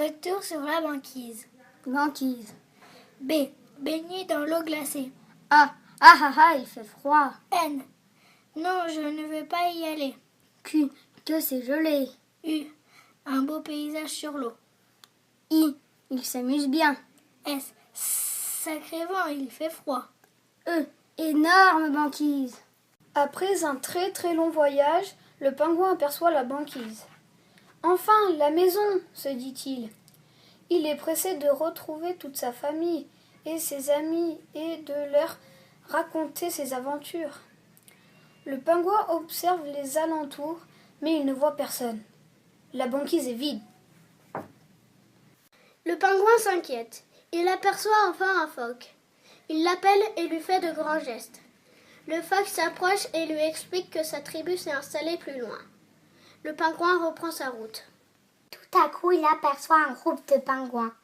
Retour sur la banquise. Banquise. B. Baigner dans l'eau glacée. A. Il fait froid. N. Non, je ne veux pas y aller. Q. Que c'est gelé. U. Un beau paysage sur l'eau. I. Il s'amuse bien. S. Sacré vent, il fait froid. E. Énorme banquise. Après un très très long voyage, le pingouin aperçoit la banquise. Enfin, la maison, se dit-il. Il est pressé de retrouver toute sa famille et ses amis et de leur raconter ses aventures. Le pingouin observe les alentours, mais il ne voit personne. La banquise est vide. Le pingouin s'inquiète. Il aperçoit enfin un phoque. Il l'appelle et lui fait de grands gestes. Le phoque s'approche et lui explique que sa tribu s'est installée plus loin. Le pingouin reprend sa route. Tout à coup, il aperçoit un groupe de pingouins.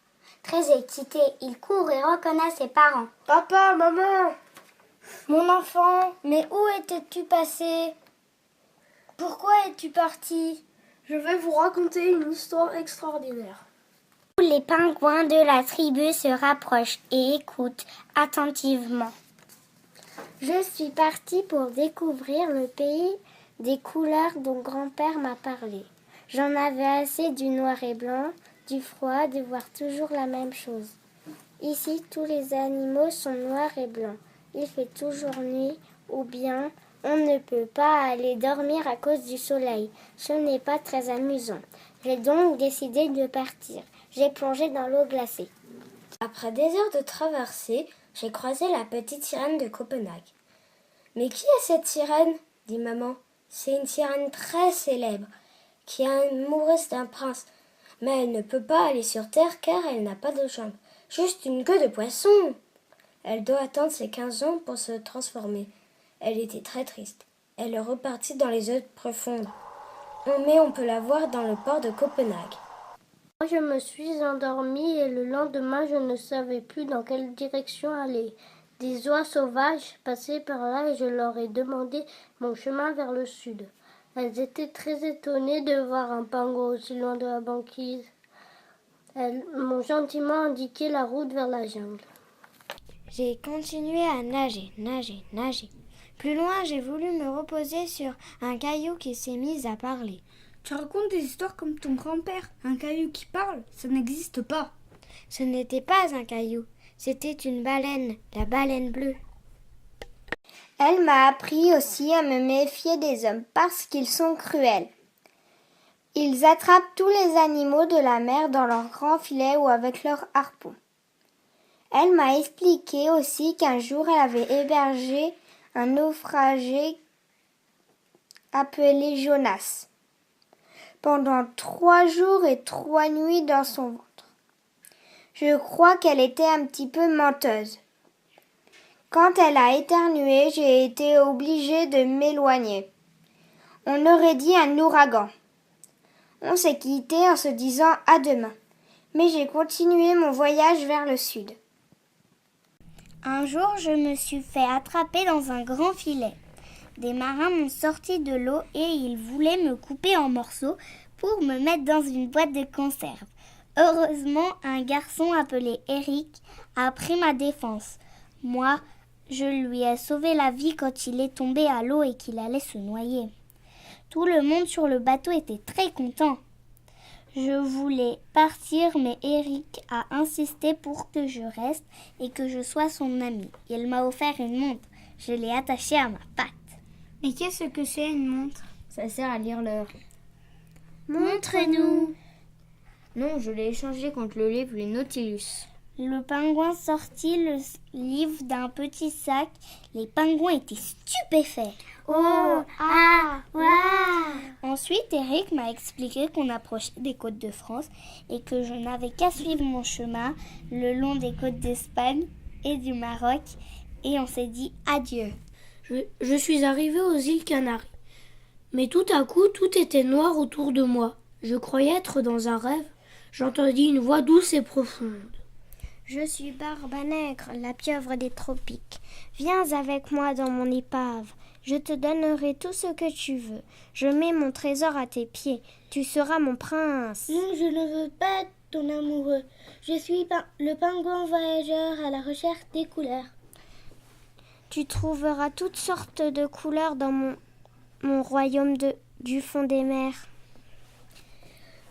Très excité, il court et reconnaît ses parents. « Papa, maman !»« Mon enfant, mais où étais-tu passé? Pourquoi es-tu parti ?»« Je vais vous raconter une histoire extraordinaire. » Les pingouins de la tribu se rapprochent et écoutent attentivement. Je suis parti pour découvrir le pays des couleurs dont grand-père m'a parlé. J'en avais assez du noir et blanc, du froid, de voir toujours la même chose. Ici, tous les animaux sont noirs et blancs. Il fait toujours nuit, ou bien on ne peut pas aller dormir à cause du soleil. Ce n'est pas très amusant. J'ai donc décidé de partir. J'ai plongé dans l'eau glacée. Après des heures de traversée, j'ai croisé la petite sirène de Copenhague. « Mais qui est cette sirène ?» dit maman. « C'est une sirène très célèbre, qui est amoureuse d'un prince. Mais elle ne peut pas aller sur terre car elle n'a pas de jambes, juste une queue de poisson. Elle doit attendre ses 15 ans pour se transformer. » Elle était très triste. Elle est repartie dans les eaux profondes. Mais on peut la voir dans le port de Copenhague. Je me suis endormie et le lendemain, je ne savais plus dans quelle direction aller. Des oies sauvages passaient par là et je leur ai demandé mon chemin vers le sud. Elles étaient très étonnées de voir un pingouin aussi loin de la banquise. Elles m'ont gentiment indiqué la route vers la jungle. J'ai continué à nager. Plus loin, j'ai voulu me reposer sur un caillou qui s'est mis à parler. Tu racontes des histoires comme ton grand-père. Un caillou qui parle, ça n'existe pas. Ce n'était pas un caillou, c'était une baleine, la baleine bleue. Elle m'a appris aussi à me méfier des hommes parce qu'ils sont cruels. Ils attrapent tous les animaux de la mer dans leurs grands filets ou avec leurs harpons. Elle m'a expliqué aussi qu'un jour elle avait hébergé un naufragé appelé Jonas pendant 3 jours et 3 nuits dans son ventre. Je crois qu'elle était un petit peu menteuse. Quand elle a éternué, j'ai été obligée de m'éloigner. On aurait dit un ouragan. On s'est quitté en se disant à demain. Mais j'ai continué mon voyage vers le sud. Un jour, je me suis fait attraper dans un grand filet. Des marins m'ont sorti de l'eau et ils voulaient me couper en morceaux pour me mettre dans une boîte de conserve. Heureusement, un garçon appelé Eric a pris ma défense. Moi, je lui ai sauvé la vie quand il est tombé à l'eau et qu'il allait se noyer. Tout le monde sur le bateau était très content. Je voulais partir, mais Eric a insisté pour que je reste et que je sois son ami. Il m'a offert une montre. Je l'ai attachée à ma patte. Mais qu'est-ce que c'est une montre? Ça sert à lire l'heure. Montre-nous. Non, je l'ai échangé contre le livre Les Nautilus. Le pingouin sortit le livre d'un petit sac. Les pingouins étaient stupéfaits. Oh, ah, waouh! Ensuite, Eric m'a expliqué qu'on approchait des côtes de France et que je n'avais qu'à suivre mon chemin le long des côtes d'Espagne et du Maroc. Et on s'est dit adieu. Je suis arrivée aux îles Canaries. Mais tout à coup, tout était noir autour de moi. Je croyais être dans un rêve. J'entendis une voix douce et profonde. Je suis Barbanègre, la pieuvre des tropiques. Viens avec moi dans mon épave. Je te donnerai tout ce que tu veux. Je mets mon trésor à tes pieds. Tu seras mon prince. Non, je ne veux pas ton amoureux. Je suis le pingouin voyageur à la recherche des couleurs. Tu trouveras toutes sortes de couleurs dans mon royaume du fond des mers.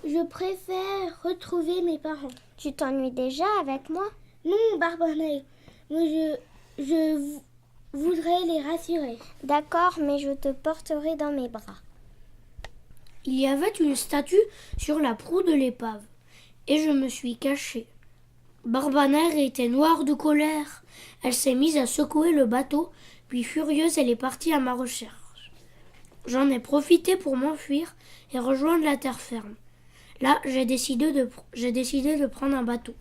Je préfère retrouver mes parents. Tu t'ennuies déjà avec moi? Non, Barbanel, mais je voudrais les rassurer. D'accord, mais je te porterai dans mes bras. Il y avait une statue sur la proue de l'épave, et je me suis cachée. Barbanère était noire de colère. Elle s'est mise à secouer le bateau, puis furieuse, elle est partie à ma recherche. J'en ai profité pour m'enfuir et rejoindre la terre ferme. Là, j'ai décidé de prendre un bateau.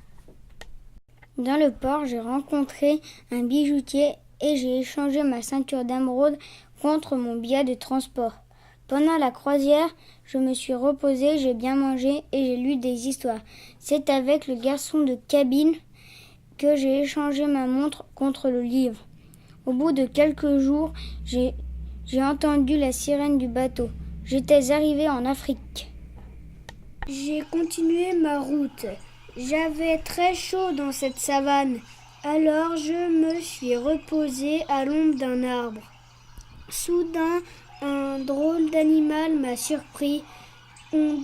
Dans le port, j'ai rencontré un bijoutier et j'ai échangé ma ceinture d'émeraude contre mon billet de transport. Pendant la croisière, je me suis reposée, j'ai bien mangé et j'ai lu des histoires. C'est avec le garçon de cabine que j'ai échangé ma montre contre le livre. Au bout de quelques jours, j'ai entendu la sirène du bateau. J'étais arrivée en Afrique. J'ai continué ma route. J'avais très chaud dans cette savane. Alors je me suis reposée à l'ombre d'un arbre. Soudain, un drôle d'animal m'a surpris. On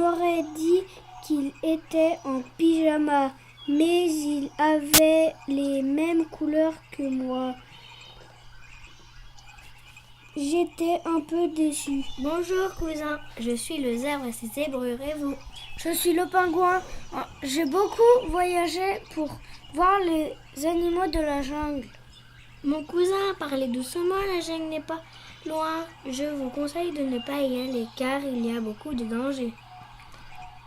aurait dit qu'il était en pyjama, mais il avait les mêmes couleurs que moi. J'étais un peu déçue. Bonjour, cousin. Je suis le zèbre et ses zébrerez-vous. Je suis le pingouin. J'ai beaucoup voyagé pour voir les animaux de la jungle. Mon cousin, parlez doucement, la jungle n'est pas loin. Je vous conseille de ne pas y aller car il y a beaucoup de dangers.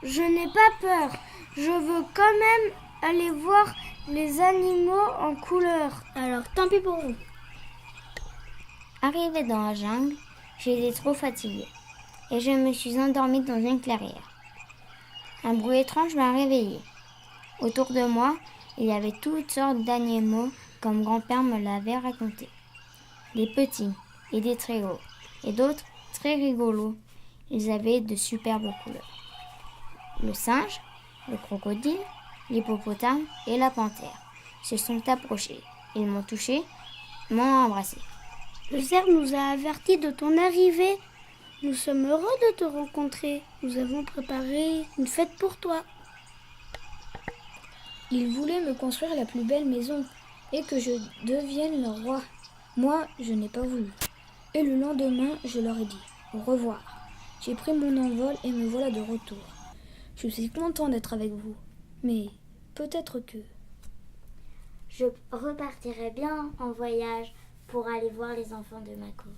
Je n'ai pas peur. Je veux quand même aller voir les animaux en couleur. Alors tant pis pour vous. Arrivée dans la jungle, j'étais trop fatiguée et je me suis endormie dans une clairière. Un bruit étrange m'a réveillée. Autour de moi, il y avait toutes sortes d'animaux comme grand-père me l'avait raconté. Des petits et des très gros et d'autres très rigolos. Ils avaient de superbes couleurs. Le singe, le crocodile, l'hippopotame et la panthère se sont approchés. Ils m'ont touché, m'ont embrassé. Le cerf nous a avertis de ton arrivée. Nous sommes heureux de te rencontrer. Nous avons préparé une fête pour toi. Il voulait me construire la plus belle maison et que je devienne leur roi. Moi, je n'ai pas voulu. Et le lendemain, je leur ai dit au revoir. J'ai pris mon envol et me voilà de retour. Je suis content d'être avec vous, mais peut-être que... Je repartirai bien en voyage pour aller voir les enfants de Mako.